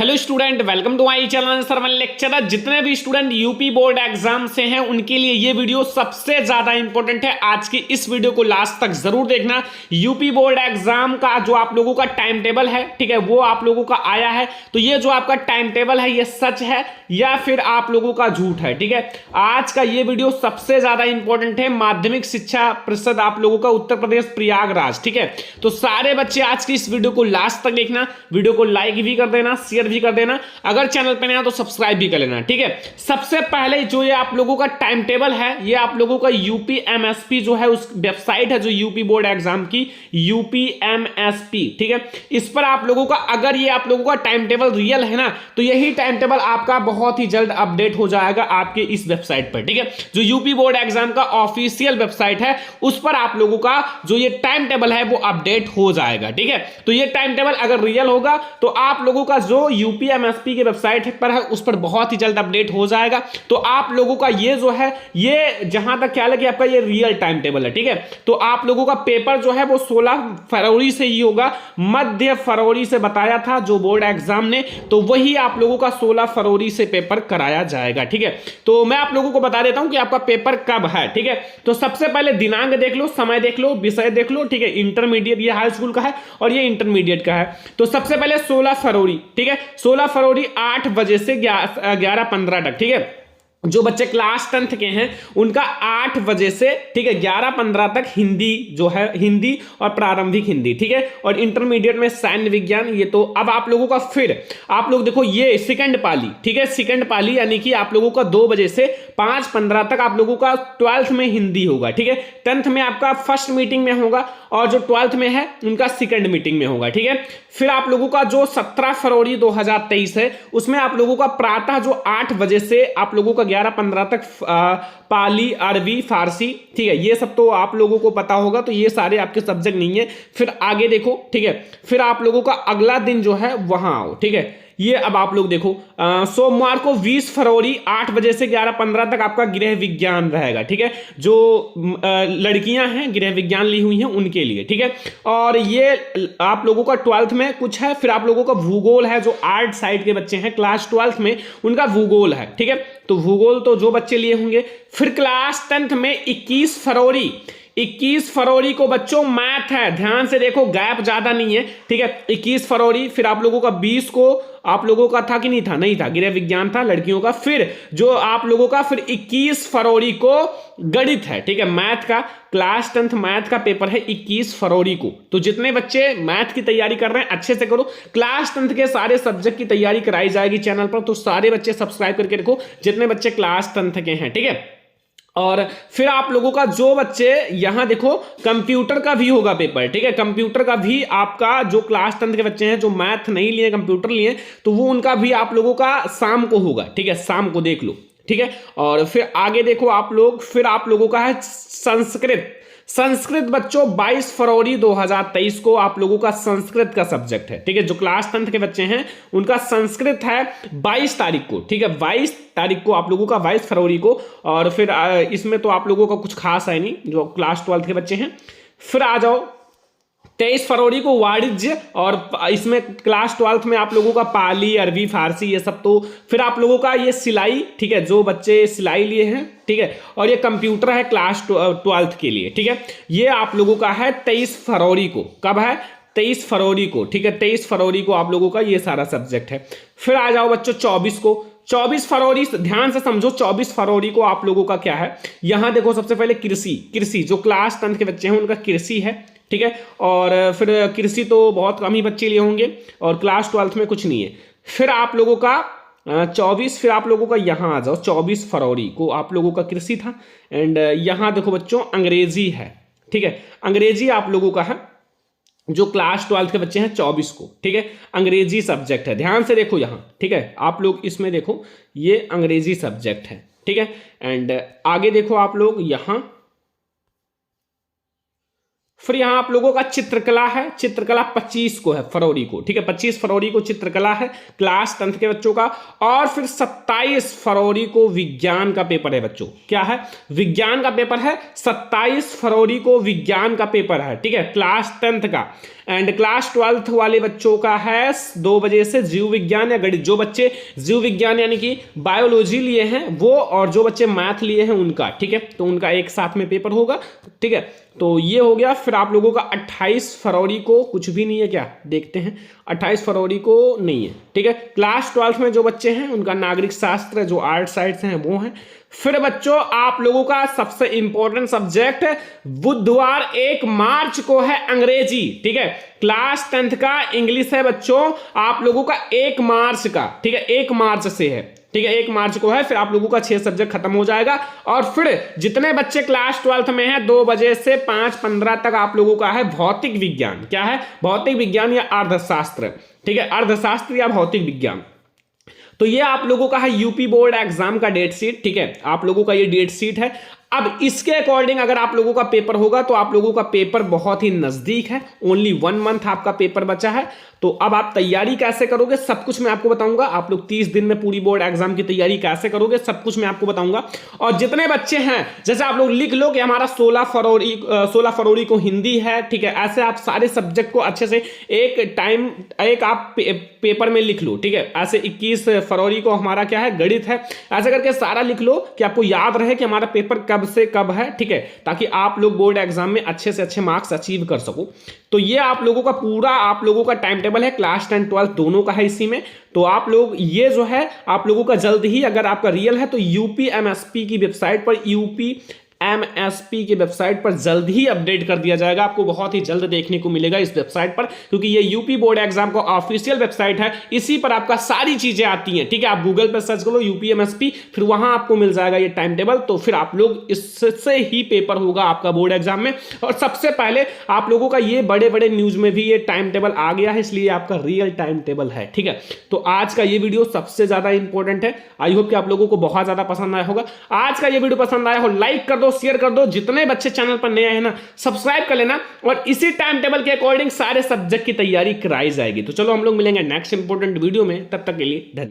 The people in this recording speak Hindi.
Hello student, welcome to my channel Sarvan lecturer. जितने भी स्टूडेंट यूपी बोर्ड एग्जाम से हैं उनके लिए ये वीडियो सबसे ज्यादा इंपॉर्टेंट है। आज की इस वीडियो को लास्ट तक जरूर देखना। यूपी बोर्ड एग्जाम का जो आप लोगों का टाइम टेबल है, ठीक है, वो आप लोगों का आया है। तो ये जो आपका टाइम टेबल है ये सच है या फिर आप लोगों का झूठ है, ठीक है। आज का ये वीडियो सबसे ज्यादा इंपॉर्टेंट है। माध्यमिक शिक्षा परिषद आप लोगों का उत्तर प्रदेश प्रयागराज, ठीक है। तो सारे बच्चे आज की इस वीडियो को लास्ट तक देखना। वीडियो को लाइक भी कर देना, शेयर भी कर देना, अगर चैनल पे नया तो सब्सक्राइब भी कर लेना, ठीक है। सबसे पहले जो ये आप लोगों का टाइम टेबल है, ये आप लोगों का यूपीएमएसपी जो है उस वेबसाइट है जो यूपी बोर्ड एग्जाम की, यूपीएमएसपी, ठीक है। इस पर आप लोगों का अगर ये आप लोगों का टाइम टेबल रियल है ना, तो यही टाइम टेबल आपका बहुत ही जल्द अपडेट हो जाएगा आपके इस वेबसाइट पर, ठीक है। जो यूपी बोर्ड एग्जाम का ऑफिशियल वेबसाइट है उस पर आप लोगों का जो ये टाइम टेबल है वो अपडेट हो जाएगा, ठीक है। तो ये टाइम टेबल अगर रियल होगा तो आप लोगों का जो यूपीएमएसपी के वेबसाइट पर है उस पर बहुत ही जल्द अपडेट हो जाएगा। तो आप लोगों का ये जो है, ये जहां तक ख्याल है कि आपका ये रियल टाइम टेबल है, ठीक है। तो आप लोगों का पेपर जो है वो 16 फरवरी से ही होगा। मध्य फरवरी से बताया था जो बोर्ड एग्जाम ने, तो वही आप लोगों का 16 फरवरी से पेपर कराया जाएगा, ठीक है। तो मैं आप लोगों को बता देता हूं कि आपका पेपर कब है, ठीक है। तो सबसे पहले दिनांक देख लो, समय देख लो, विषय देख लो, ठीक है। इंटरमीडिएट, ये हाई स्कूल का है और ये इंटरमीडिएट का है। तो सबसे पहले 16 फरवरी, ठीक है। 16 फरवरी 8 बजे से 11:15 तक, ठीक है। जो बच्चे क्लास 10th के हैं उनका 8 बजे से, ठीक है, 11:15 तक हिंदी जो है, हिंदी और प्रारंभिक हिंदी, ठीक है। और इंटरमीडिएट में सैन्य विज्ञान। ये तो अब आप लोगों का फिर आप लोग देखो ये सेकंड पाली, ठीक है, सेकंड पाली यानी कि आप लोगों का 2 बजे से 5:15 तक आप लोगों का 12th में हिंदी होगा, ठीक है। 10th में आपका फर्स्ट मीटिंग में होगा और जो 12th में है उनका सेकंड मीटिंग में होगा, ठीक है। फिर आप लोगों का जो 17 फरवरी 2023 है उसमें आप लोगों का प्रातः जो 8 बजे से आप लोगों का 11:15 तक पाली, अरबी, फारसी, ठीक है। ये सब तो आप लोगों को पता होगा, तो ये सारे आपके सब्जेक्ट नहीं है। फिर आगे देखो, ठीक है। फिर आप लोगों का अगला दिन जो है वहां आओ, ठीक है। ये अब आप लोग देखो, सोमवार को 20 फरवरी 8 बजे से 11:15 तक आपका गृह विज्ञान रहेगा, ठीक है। जो लड़कियां हैं गृह विज्ञान ली हुई हैं उनके लिए, ठीक है। और ये आप लोगों का 12th में कुछ है। फिर आप लोगों का भूगोल है, जो आर्ट साइड के बच्चे हैं क्लास 12th में उनका भूगोल है, ठीक है। तो भूगोल तो जो बच्चे लिए होंगे। फिर क्लास 10th में 21 फरवरी को बच्चों मैथ है। ध्यान से देखो, गैप ज्यादा नहीं है, ठीक है। 21 फरवरी। फिर आप लोगों का 20 को आप लोगों का था कि नहीं था, नहीं था, गृह विज्ञान था लड़कियों का। फिर जो आप लोगों का फिर 21 फरवरी को गणित है, ठीक है, मैथ का। क्लास 10th मैथ का पेपर है 21 फरवरी को। तो जितने बच्चे मैथ की तैयारी कर रहे हैं अच्छे से करो। क्लास 10th के सारे सब्जेक्ट की तैयारी कराई जाएगी चैनल पर, तो सारे बच्चे सब्सक्राइब करके रखो जितने बच्चे क्लास 10th के हैं, ठीक है। और फिर आप लोगों का जो बच्चे यहां देखो कंप्यूटर का भी होगा पेपर, ठीक है। कंप्यूटर का भी आपका जो क्लास 10th के बच्चे हैं जो मैथ नहीं लिए कंप्यूटर लिए, तो वो उनका भी आप लोगों का शाम को होगा, ठीक है। शाम को देख लो, ठीक है। और फिर आगे देखो आप लोग, फिर आप लोगों का है संस्कृत बच्चों 22 फरवरी 2023 को आप लोगों का संस्कृत का सब्जेक्ट है, ठीक है। जो क्लास 10th के बच्चे हैं उनका संस्कृत है 22 तारीख को, ठीक है। 22 तारीख को आप लोगों का, 22 फरवरी को। और फिर इसमें तो आप लोगों का कुछ खास है नहीं जो क्लास 12th के बच्चे हैं। फिर आ जाओ 23 फरवरी को वाणिज्य, और इसमें क्लास 12th में आप लोगों का पाली, अरबी, फारसी ये सब तो। फिर आप लोगों का ये सिलाई, ठीक है, जो बच्चे सिलाई लिए हैं, ठीक है। और ये कंप्यूटर है क्लास 12th के लिए, ठीक है। ये आप लोगों का है 23 फरवरी को। कब है? 23 फरवरी को, ठीक है। 23 फरवरी को आप लोगों का ये सारा सब्जेक्ट है। फिर आ जाओ बच्चों 24 को। 24 फरवरी, ध्यान से समझो, 24 फरवरी को आप लोगों का क्या है, यहां देखो सबसे पहले कृषि जो क्लास 10th के बच्चे हैं उनका कृषि है, ठीक है। और फिर कृषि तो बहुत कम ही बच्चे लिए होंगे और क्लास 12th में कुछ नहीं है। फिर आप लोगों का 24, फिर आप लोगों का यहां आ जाओ 24 फरवरी को आप लोगों का कृषि था। एंड यहां देखो बच्चों अंग्रेजी है, ठीक है। अंग्रेजी आप लोगों का है जो क्लास 12th के बच्चे हैं 24 को, ठीक है। अंग्रेजी सब्जेक्ट है, ध्यान से देखो यहां, ठीक है। आप लोग इसमें देखो ये अंग्रेजी सब्जेक्ट है, ठीक है। एंड आगे देखो आप लोग यहां फिर यहाँ आप लोगों का चित्रकला है, चित्रकला 25 को है फरवरी को, ठीक है, 25 फरवरी को चित्रकला है क्लास 10th के बच्चों का। और फिर 27 फरवरी को विज्ञान का पेपर है बच्चों। क्या है? विज्ञान का पेपर है, 27 फरवरी को विज्ञान का पेपर है, ठीक है, क्लास 10th का। एंड क्लास 12th वाले बच्चों का है 2 बजे से जीव विज्ञान या गणित। जो बच्चे जीव विज्ञान यानी कि बायोलॉजी लिए हैं वो, और जो बच्चे मैथ लिए हैं उनका, ठीक है, तो उनका एक साथ में पेपर होगा, ठीक है। तो ये हो गया। फिर आप लोगों का 28 फरवरी को कुछ भी नहीं है क्या? देखते हैं, 28 फरवरी को नहीं है, ठीक है। क्लास 12th में जो बच्चे हैं उनका नागरिक शास्त्र, जो आर्ट साइड्स हैं वो हैं। फिर बच्चों आप लोगों का सबसे इंपॉर्टेंट सब्जेक्ट बुधवार 1 मार्च को है अंग्रेजी, ठीक है। क्लास 10th का इंग्लिश है बच्चों आप लोगों का 1 मार्च का, ठीक है, 1 मार्च से है, ठीक है, 1 मार्च को है। फिर आप लोगों का 6 सब्जेक्ट खत्म हो जाएगा। और फिर जितने बच्चे क्लास 12th में है 2 बजे से 5:15 तक आप लोगों का है भौतिक विज्ञान। क्या है? भौतिक विज्ञान या अर्थशास्त्र, ठीक है, अर्थशास्त्र या भौतिक विज्ञान। तो ये आप लोगों का है यूपी बोर्ड एग्जाम का डेट शीट, ठीक है, आप लोगों का ये डेट शीट है। अब इसके अकॉर्डिंग अगर आप लोगों का पेपर होगा तो आप लोगों का पेपर बहुत ही नजदीक है, ओनली 1 मंथ आपका पेपर बचा है। तो अब आप तैयारी कैसे करोगे सब कुछ मैं आपको बताऊंगा। आप लोग 30 दिन में पूरी बोर्ड एग्जाम की तैयारी कैसे करोगे सब कुछ मैं आपको बताऊंगा। और जितने बच्चे हैं, जैसे आप लोग लिख लो कि हमारा 16 फरवरी को हिंदी है, ठीक है, ऐसे आप सारे सब्जेक्ट को अच्छे से एक आप पेपर में लिख लो, ठीक है। ऐसे 21 फरवरी को हमारा क्या है? गणित है। ऐसे करके सारा लिख लो कि आपको याद रहे कि हमारा पेपर कब से कब है, ठीक है, ताकि आप लोग बोर्ड एग्जाम में अच्छे से अच्छे मार्क्स अचीव कर सको। तो ये आप लोगों का पूरा आप लोगों का टाइम टेबल है, क्लास 10 12 दोनों का है इसी में। तो आप लोग ये जो है आप लोगों का जल्द ही, अगर आपका रियल है तो यूपीएमएसपी की वेबसाइट पर, यूपीएमएसपी की वेबसाइट पर जल्द ही अपडेट कर दिया जाएगा। आपको बहुत ही जल्द देखने को मिलेगा इस वेबसाइट पर, क्योंकि ये यूपी बोर्ड एग्जाम का ऑफिशियल वेबसाइट है। इसी पर आपका सारी चीजें आती हैं, ठीक है। आप गूगल पर सर्च करो यूपीएमएसपी, फिर वहां आपको मिल जाएगा ये टाइम टेबल। तो फिर आप लोग इससे ही पेपर होगा आपका बोर्ड एग्जाम में। और सबसे पहले आप लोगों का ये बड़े बड़े न्यूज में भी ये टाइम टेबल आ गया है, इसलिए आपका रियल टाइम टेबल है, ठीक है। तो आज का ये वीडियो सबसे ज्यादा इंपॉर्टेंट है। आई होप कि आप लोगों को बहुत ज्यादा पसंद आया होगा। आज का ये वीडियो पसंद आया हो लाइक कर दो, शेयर कर दो। जितने बच्चे चैनल पर नए हैं ना, सब्सक्राइब कर लेना। और इसी टाइम टेबल के अकॉर्डिंग सारे सब्जेक्ट की तैयारी कराई जाएगी। तो चलो हम लोग मिलेंगे नेक्स्ट इंपॉर्टेंट वीडियो में, तब तक के लिए धन्यवाद।